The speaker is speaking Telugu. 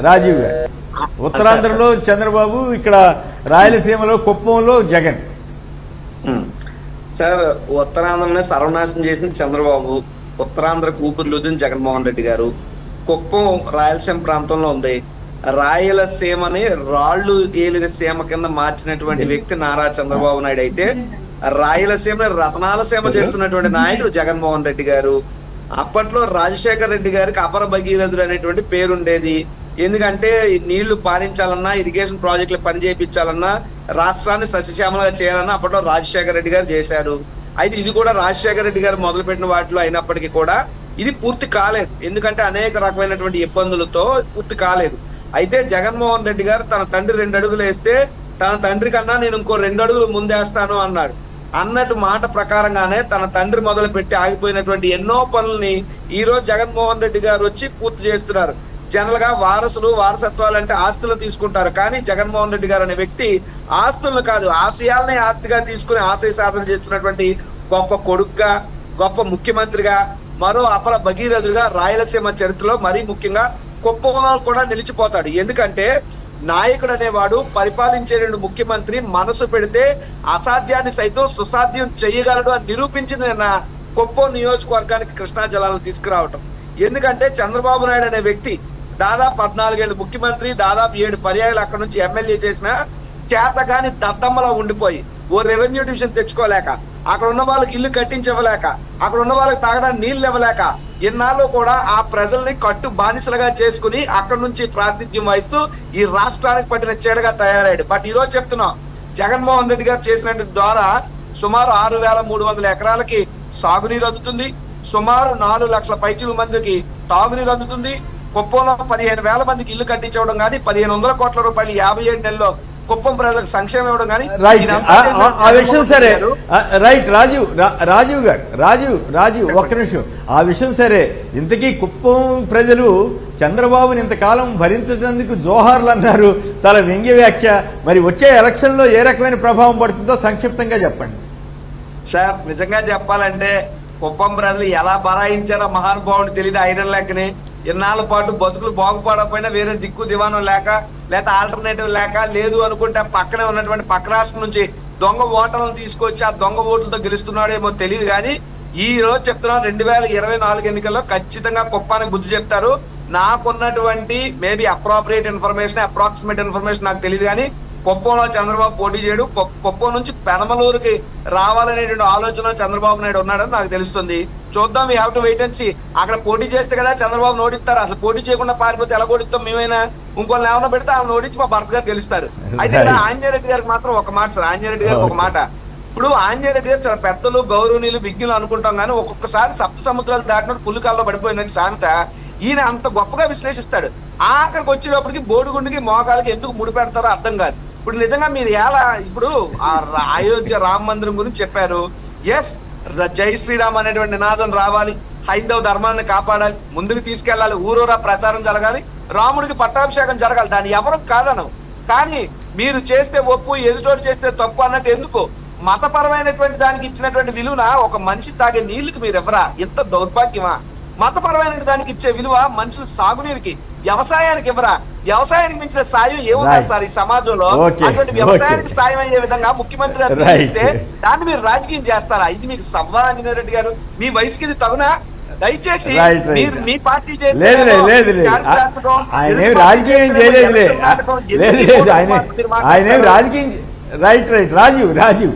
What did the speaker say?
రాజీవ్ గారు, ఉత్తరాంధ్రలో చంద్రబాబు, ఇక్కడ రాయలసీమలో కుప్పంలో జగన్. సార్, ఉత్తరాంధ్రని సర్వనాశనం చేసిన చంద్రబాబు, ఉత్తరాంధ్ర ఊపిరిలూదిన జగన్మోహన్ రెడ్డి గారు. కుప్పం రాయలసీమ ప్రాంతంలో ఉంది. రాయలసీమని రాళ్లు ఏలిన సీమ కింద మార్చినటువంటి వ్యక్తి నారా చంద్రబాబు నాయుడు అయితే, రాయలసీమని రతనాల సీమ చేస్తున్నటువంటి నాయకుడు జగన్మోహన్ రెడ్డి గారు. అప్పట్లో రాజశేఖర రెడ్డి గారికి అపర భగీరథుడు అనేటువంటి పేరుండేది. ఎందుకంటే నీళ్లు పారించాలన్నా, ఇరిగేషన్ ప్రాజెక్టులు పని చేయించాలన్నా, రాష్ట్రాన్ని సస్యశ్యామలుగా చేయాలన్నా అప్పట్లో రాజశేఖర రెడ్డి గారు చేశారు. అయితే ఇది కూడా రాజశేఖర రెడ్డి గారు మొదలుపెట్టిన వాటిలో అయినప్పటికీ కూడా ఇది పూర్తి కాలేదు. ఎందుకంటే అనేక రకమైనటువంటి ఇబ్బందులతో పూర్తి కాలేదు. అయితే జగన్మోహన్ రెడ్డి గారు తన తండ్రి 2 అడుగులు వేస్తే తన తండ్రి కన్నా నేను ఇంకో 2 అడుగులు ముందేస్తాను అన్నాడు. అన్నట్టు మాట ప్రకారంగానే తన తండ్రి మొదలు పెట్టి ఆగిపోయినటువంటి ఎన్నో పనుల్ని ఈ రోజు జగన్మోహన్ రెడ్డి గారు వచ్చి పూర్తి చేస్తున్నారు. జనరల్ గా వారసత్వాలు అంటే ఆస్తులు తీసుకుంటారు, కానీ జగన్మోహన్ రెడ్డి గారు అనే వ్యక్తి ఆస్తులను కాదు, ఆశయాలనే ఆస్తిగా తీసుకుని ఆశయ సాధన చేస్తున్నటువంటి గొప్ప కొడుకుగా, గొప్ప ముఖ్యమంత్రిగా, మరో అపర భగీరథుడిగా రాయలసీమ చరిత్రలో మరీ ముఖ్యంగా కుప్పంలో కూడా నిలిచిపోతాడు. ఎందుకంటే నాయకుడు అనేవాడు, పరిపాలించే ముఖ్యమంత్రి మనసు పెడితే అసాధ్యాన్ని సైతం సుసాధ్యం చేయగలడు అని నిరూపించింది నిన్న కుప్పం నియోజకవర్గానికి కృష్ణా జలాలను తీసుకురావటం. ఎందుకంటే చంద్రబాబు నాయుడు అనే వ్యక్తి దాదాపు 14 ఏళ్ళు ముఖ్యమంత్రి, దాదాపు 7 పర్యాయాలు అక్కడ నుంచి ఎమ్మెల్యే చేసిన చేతగాని దద్దమ్మలా ఉండిపోయి, ఓ రెవెన్యూ డివిజన్ తెచ్చుకోలేక, అక్కడ ఉన్న వాళ్ళకి ఇల్లు కట్టించివ్వలేక, అక్కడ ఉన్న వాళ్ళకి తాగడానికి నీళ్లు ఇవ్వలేక, ఇన్నాళ్ళు కూడా ఆ ప్రజల్ని కట్టు బానిసలుగా చేసుకుని అక్కడ నుంచి ప్రాతినిధ్యం వహిస్తూ ఈ రాష్ట్రానికి పట్టిన చెడుగా తయారయ్యాడు. బట్ ఈ రోజు చెప్తున్నాం, జగన్మోహన్ రెడ్డి గారు చేసిన ద్వారా సుమారు 6,300 ఎకరాలకి సాగునీరు అందుతుంది. సుమారు 4 లక్షల పైచిల మందికి తాగునీరు అందుతుంది. కుప్పంలో 15,000 మందికి ఇల్లు కట్టించడం కానీ, 1,500 కోట్ల రూపాయలు 57 నెలల్లో కుప్పం ప్రజలకు సంక్షేమం ఇవ్వడం కానీ. ఆ విషయం సరే, రైట్ రాజీవ్ ఒక్క నిమిషం. ఆ విషయం సరే, ఇంతకీ కుప్పం ప్రజలు చంద్రబాబుని ఇంతకాలం భరించడానికి జోహార్లు అన్నారు, చాలా వ్యంగ్య వ్యాఖ్య. మరి వచ్చే ఎలక్షన్ లో ఏ రకమైన ప్రభావం పడుతుందో సంక్షిప్తంగా చెప్పండి సార్. నిజంగా చెప్పాలంటే కుప్పం ప్రజలు ఎలా బరాయించారో మహానుభావుడు తెలియదు. ఐరన్ లేకని ఇన్నాళ్ళ పాటు బతుకులు బాగుపడకపోయినా వేరే దిక్కు దివానం లేక, లేదా ఆల్టర్నేటివ్ లేక, లేదు అనుకుంటే పక్కనే ఉన్నటువంటి పక్క రాష్ట్రం నుంచి దొంగ ఓటర్లను తీసుకొచ్చి ఆ దొంగ ఓట్లతో గెలుస్తున్నాడేమో తెలియదు. కానీ ఈ రోజు చెప్తున్నాం, 2024 ఎన్నికల్లో ఖచ్చితంగా కుప్పానికి బుద్ధి చెప్తారు. నాకున్నటువంటి మేబీ అప్రాక్సిమేట్ ఇన్ఫర్మేషన్ నాకు తెలియదు, కానీ కుప్పంలో చంద్రబాబు పోటీ చేయడు. కుప్పం నుంచి పెనమలూరుకి రావాలనేటువంటి ఆలోచన చంద్రబాబు నాయుడు ఉన్నాడని నాకు తెలుస్తుంది. చూద్దాం, we have to wait and see. అక్కడ పోటీ చేస్తే కదా చంద్రబాబు ఓడిస్తారు. అసలు పోటీ చేయకుండా పారిపోతే ఎలా ఓడిస్తాం? మేమైనా ఇంకోళ్ళని ఏమైనా పెడితే వాళ్ళని ఓడించి మా భర్త గారు గెలుస్తారు. అయితే ఆంజనేయరెడ్డి గారికి మాత్రం ఒక మాట సార్, ఆంజనేయరెడ్డి గారికి ఒక మాట. ఇప్పుడు ఆంజనేయరెడ్డి గారు చాలా పెద్దలు, గౌరవనీయులు, విజ్ఞులు అనుకుంటాం, కానీ ఒక్కొక్కసారి 7 సముద్రాలు దాటినట్టు పులికాల్లో పడిపోయినట్టు సామెత ఈయన అంత గొప్పగా విశ్లేషిస్తాడు. ఆఖరికి వచ్చేటప్పటికి బోడిగుండికి మోకాలకి ఎందుకు ముడి పెడతారో అర్థం కాదు. ఇప్పుడు నిజంగా మీరు ఇప్పుడు ఆ అయోధ్య రామ మందిరం గురించి చెప్పారు. ఎస్, జై శ్రీరామ్ అనేటువంటి నినాదం రావాలి, హైందవ ధర్మాన్ని కాపాడాలి, ముందుకు తీసుకెళ్లాలి, ఊరూరా ప్రచారం జరగాలి, రాముడికి పట్టాభిషేకం జరగాలి. దాన్ని ఎవరు కాదనం. కానీ మీరు చేస్తే ఒప్పు, ఎదుటోడు చేస్తే తప్పు అన్నట్టు ఎందుకు? మతపరమైనటువంటి దానికి ఇచ్చినటువంటి విలువన ఒక మనిషి తాగే నీళ్లకి మీరు ఎవరా? ఇంత దౌర్భాగ్యమా? మతపరమైన దానికి ఇచ్చే విలువ మనుషులు సాగునీరుకి, వ్యవసాయానికి ఇవ్వరా? వ్యవసాయానికి మించిన సాయం ఏముంటుంది సార్ ఈ సమాజంలో? అటువంటి వ్యవసాయానికి సాయం అయ్యే విధంగా ముఖ్యమంత్రి గారు ఇస్తే దాన్ని మీరు రాజకీయం చేస్తారా? ఇది మీకు సవ్వా ఆంజనేయరెడ్డి గారు? మీ వయసుకి ఇది తగునా? దయచేసి మీరు మీ పార్టీ చేస్తే ఆయన రాజకీయం చేయలేదు. రాజకీయం రైట్ రాజీవ్